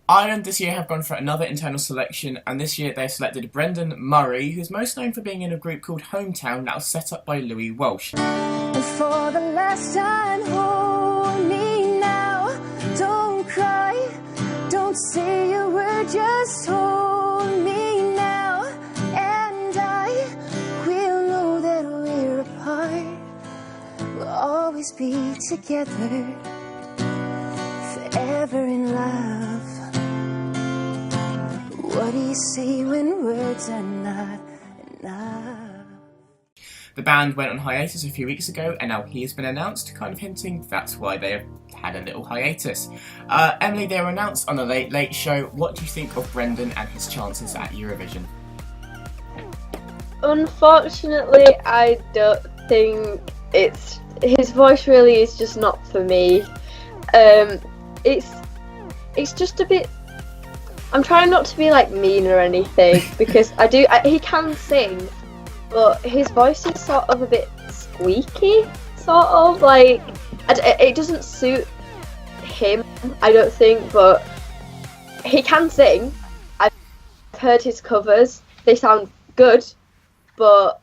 Ireland this year have gone for another internal selection, and this year they've selected Brendan Murray, who's most known for being in a group called Hometown that was set up by Louis Walsh. And for the last time, hold me now. Don't cry, don't say a word, just hold me now. And I will know that we're apart. We'll always be together, forever in love. What do you say when words are not enough? The band went on hiatus a few weeks ago, and now he has been announced, kind of hinting that's why they have had a little hiatus. Emily, they were announced on the Late Late Show. What do you think of Brendan and his chances at Eurovision? Unfortunately, I don't think his voice really is just not for me. It's just a bit. I'm trying not to be like mean or anything because he can sing, but his voice is sort of a bit squeaky, sort of like it doesn't suit him, I don't think. But he can sing. I've heard his covers; they sound good. But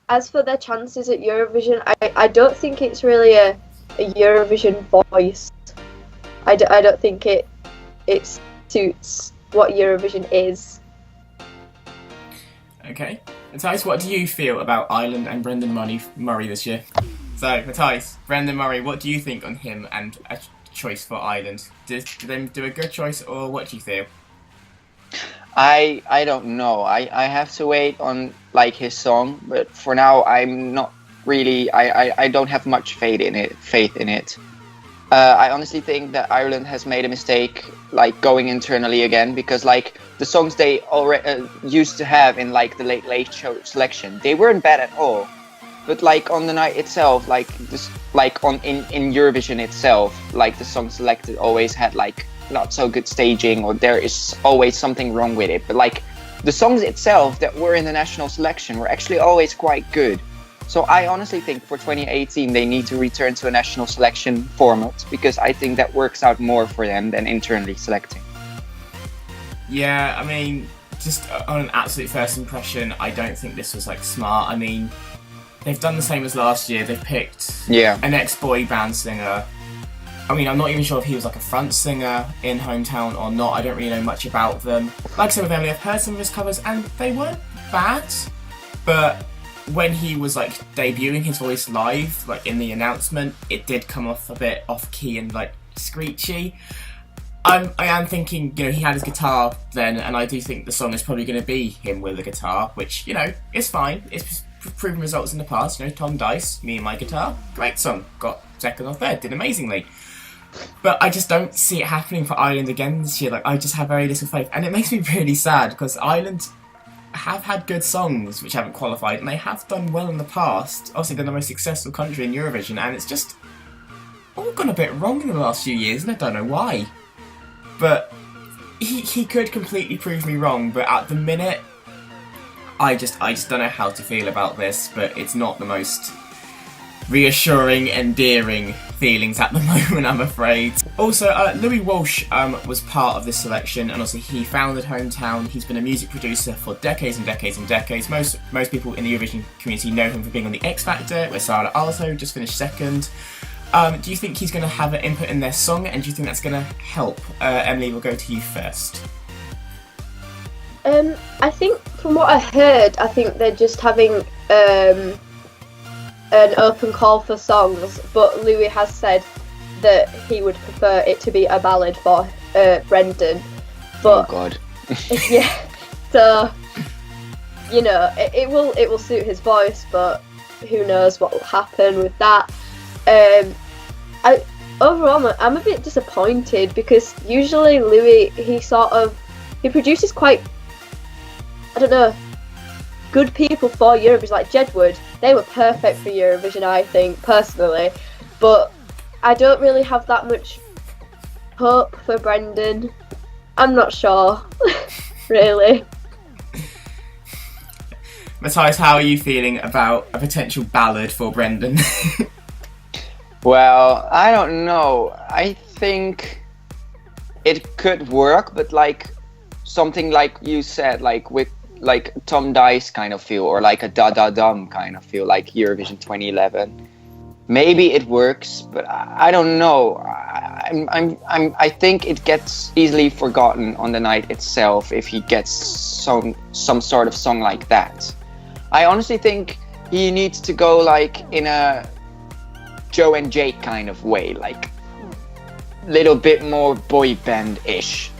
as for their chances at Eurovision, I don't think it's really a Eurovision voice. I don't think it suits what Eurovision is. Okay. Mathjis, what do you feel about Ireland and Brendan Murray this year? So, Mathjis, Brendan Murray, what do you think on him and a choice for Ireland? Did they do a good choice, or what do you feel? I don't know. I have to wait on like his song, but for now I'm not really. I don't have much faith in it. I honestly think that Ireland has made a mistake, like going internally again, because like the songs they already used to have in like the Late Late Show selection, they weren't bad at all. But like on the night itself, like this, like in Eurovision itself, like the song selected always had like not so good staging, or there is always something wrong with it. But like the songs itself that were in the national selection were actually always quite good. So I honestly think for 2018 they need to return to a national selection format, because I think that works out more for them than internally selecting. Yeah, I mean, just on an absolute first impression, I don't think this was like smart. I mean, they've done the same as last year. They've picked an ex-boy band singer. I mean, I'm not even sure if he was like a front singer in Hometown or not. I don't really know much about them. Like I said with Emily, I've heard some of his covers and they weren't bad, but when he was like debuting his voice live, like in the announcement, it did come off a bit off key and like screechy. I am thinking, you know, he had his guitar then, and I do think the song is probably going to be him with a guitar, which, you know, is fine. It's proven results in the past. You know, Tom Dice, Me and My Guitar, great song, got second or third, did amazingly. But I just don't see it happening for Ireland again this year. Like, I just have very little faith, and it makes me really sad because Ireland have had good songs which haven't qualified, and they have done well in the past. Obviously, they're the most successful country in Eurovision, and it's just all gone a bit wrong in the last few years, and I don't know why. But he could completely prove me wrong, but at the minute, I just don't know how to feel about this, but it's not the most reassuring, endearing feelings at the moment, I'm afraid. Also, Louis Walsh was part of this selection, and also he founded Hometown. He's been a music producer for decades and decades and decades. Most people in the Eurovision community know him for being on the X Factor, where Sara Alto just finished second. Do you think he's going to have an input in their song, and do you think that's going to help? Emily, we'll go to you first. I think from what I heard, I think they're just having an open call for songs, but Louis has said that he would prefer it to be a ballad for Brendan. But, oh God. Yeah, so you know, it will suit his voice, but who knows what will happen with that. Overall, I'm a bit disappointed because usually Louis, he produces quite, I don't know, good people for Eurovision, like Jedward. They were perfect for Eurovision, I think, personally. But I don't really have that much hope for Brendan. I'm not sure, really. Mathjis, how are you feeling about a potential ballad for Brendan? Well, I don't know. I think it could work, but like something like you said, like with like Tom Dice kind of feel, or like a Da Da Dum kind of feel, like Eurovision 2011. Maybe it works, but I don't know. I think it gets easily forgotten on the night itself if he gets some sort of song like that. I honestly think he needs to go like in a Joe and Jake kind of way, like little bit more boy band-ish.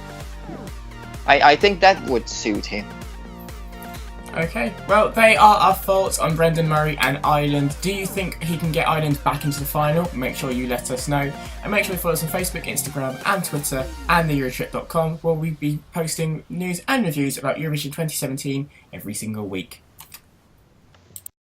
I think that would suit him. Okay, well, they are our thoughts on Brendan Murray and Ireland. Do you think he can get Ireland back into the final? Make sure you let us know. And make sure you follow us on Facebook, Instagram and Twitter and theeurotrip.com, where we'll be posting news and reviews about Eurovision 2017 every single week.